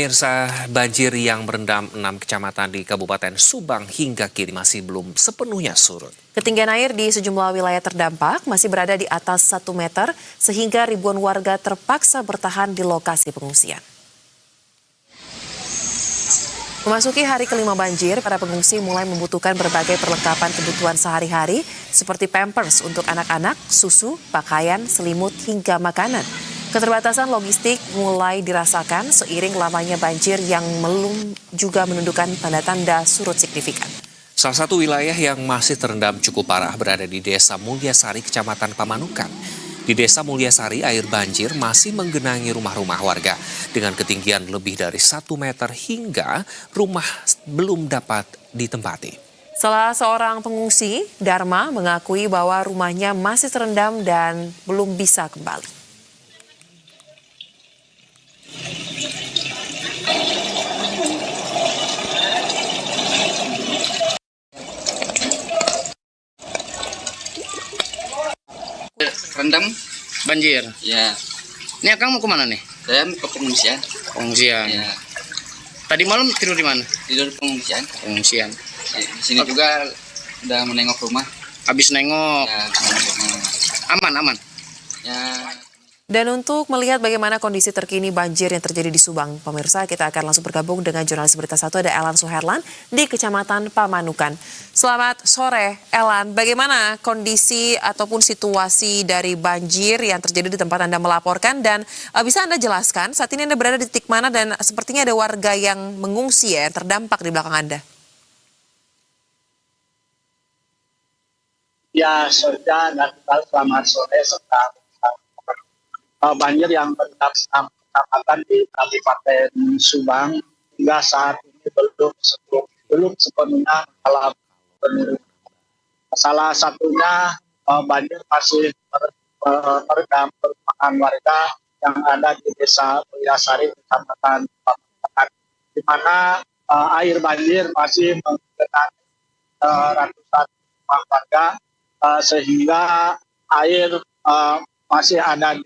Pemirsa, banjir yang merendam 6 kecamatan di Kabupaten Subang hingga kini masih belum sepenuhnya surut. Ketinggian air di sejumlah wilayah terdampak masih berada di atas 1 meter sehingga ribuan warga terpaksa bertahan di lokasi pengungsian. Memasuki hari kelima banjir, para pengungsi mulai membutuhkan berbagai perlengkapan kebutuhan sehari-hari seperti pampers untuk anak-anak, susu, pakaian, selimut, hingga makanan. Keterbatasan logistik mulai dirasakan seiring lamanya banjir yang belum juga menunjukkan tanda-tanda surut signifikan. Salah satu wilayah yang masih terendam cukup parah berada di Desa Mulyasari, Kecamatan Pamanukan. Di Desa Mulyasari, air banjir masih menggenangi rumah-rumah warga dengan ketinggian lebih dari 1 meter hingga rumah belum dapat ditempati. Salah seorang pengungsi, Dharma, mengakui bahwa rumahnya masih terendam dan belum bisa kembali. Rendam banjir. Ya, Ini Akang mau kemana nih? saya ke pengungsian. Pengungsian. Ya, Tadi malam tidur di mana? tidur di pengungsian. Pengungsian. Di sini juga udah menengok rumah. Habis nengok. Ya, menengok rumah. Aman. Ya, Dan untuk melihat bagaimana kondisi terkini banjir yang terjadi di Subang, pemirsa, kita akan langsung bergabung dengan jurnalis Berita 1 ada Elan Suherlan di Kecamatan Pamanukan. Selamat sore, Elan. Bagaimana kondisi ataupun situasi dari banjir yang terjadi di tempat Anda melaporkan dan bisa Anda jelaskan saat ini Anda berada di titik mana dan sepertinya ada warga yang mengungsi ya, yang terdampak di belakang Anda. Ya, Soja dan selamat sore serta banjir yang merendam 6 kecamatan di Kabupaten Subang hingga saat ini belum sepenuhnya dalam penurunan. Salah satunya banjir masih merendam perumahan warga yang ada di Desa Mulyasari, Kecamatan Pamanukan, di mana air banjir masih menggenangi ratusan rumah warga sehingga air masih ada di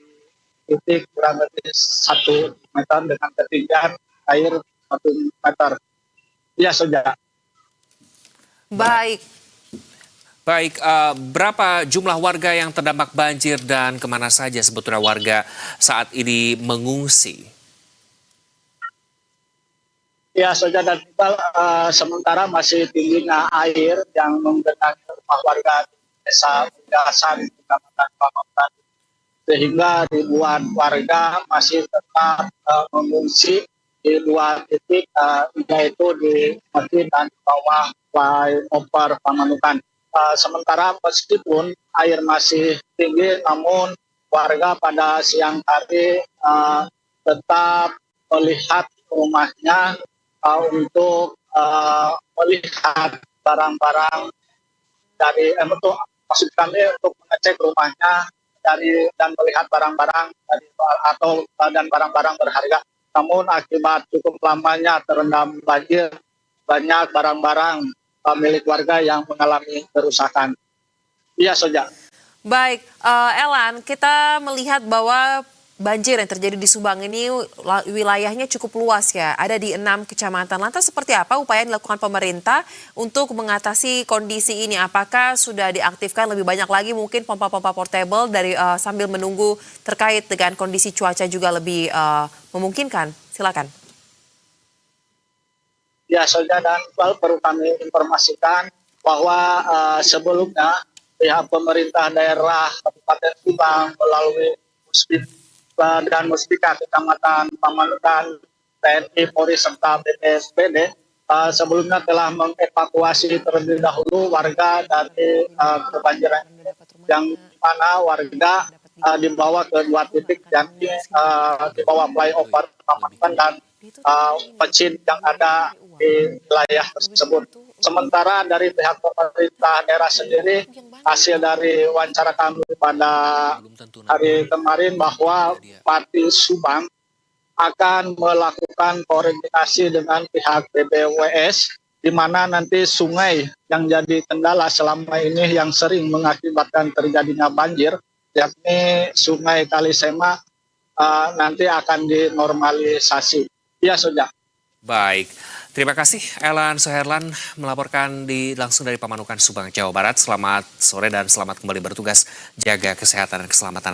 titik kurang lebih 1 meter dengan ketinggian air 1 meter. Ya, Soja. Baik. Berapa jumlah warga yang terdampak banjir dan kemana saja sebetulnya warga saat ini mengungsi? Ya, Soja dan Iqbal, sementara masih tingginya air yang menggenangi rumah warga di Desa Mulyasari, Kecamatan Pamanukan, sehingga ribuan warga masih tetap mengungsi di 2 titik, yaitu di Mati dan di bawah flyover Pamanukan. Sementara meskipun air masih tinggi, namun warga pada siang hari tetap melihat rumahnya untuk melihat barang-barang dari untuk maksud kami untuk mengecek rumahnya dan melihat barang-barang dan barang-barang berharga. Namun akibat cukup lamanya terendam banjir, banyak barang-barang milik warga yang mengalami kerusakan. Iya, Soja. Baik, Elan, kita melihat bahwa banjir yang terjadi di Subang ini wilayahnya cukup luas ya, ada di 6 kecamatan. Lantas seperti apa upaya yang dilakukan pemerintah untuk mengatasi kondisi ini? Apakah sudah diaktifkan lebih banyak lagi mungkin pompa-pompa portable dari sambil menunggu terkait dengan kondisi cuaca juga lebih memungkinkan? Silakan. Ya, Soja dan Iqbal, perlu kami informasikan bahwa sebelumnya pihak pemerintah daerah Kabupaten Subang melalui dan Muspika Kecamatan Pamanukan, TNI, Polri, serta BPSPD sebelumnya telah mengevakuasi terlebih dahulu warga dari kebanjiran yang di mana warga dibawa ke 2 titik, yakni di bawah flyover Pamanukan dan Pecin yang ada di wilayah tersebut. Sementara dari pihak pemerintah daerah sendiri, hasil dari wawancara kami pada hari kemarin bahwa Bupati Subang akan melakukan koordinasi dengan pihak BBWS, di mana nanti sungai yang jadi kendala selama ini yang sering mengakibatkan terjadinya banjir, yakni Sungai Kalisema, nanti akan dinormalisasi. Ya, Soja. Baik, terima kasih Elan Suherlan melaporkan langsung dari Pamanukan, Subang, Jawa Barat. Selamat sore dan selamat kembali bertugas. Jaga kesehatan dan keselamatan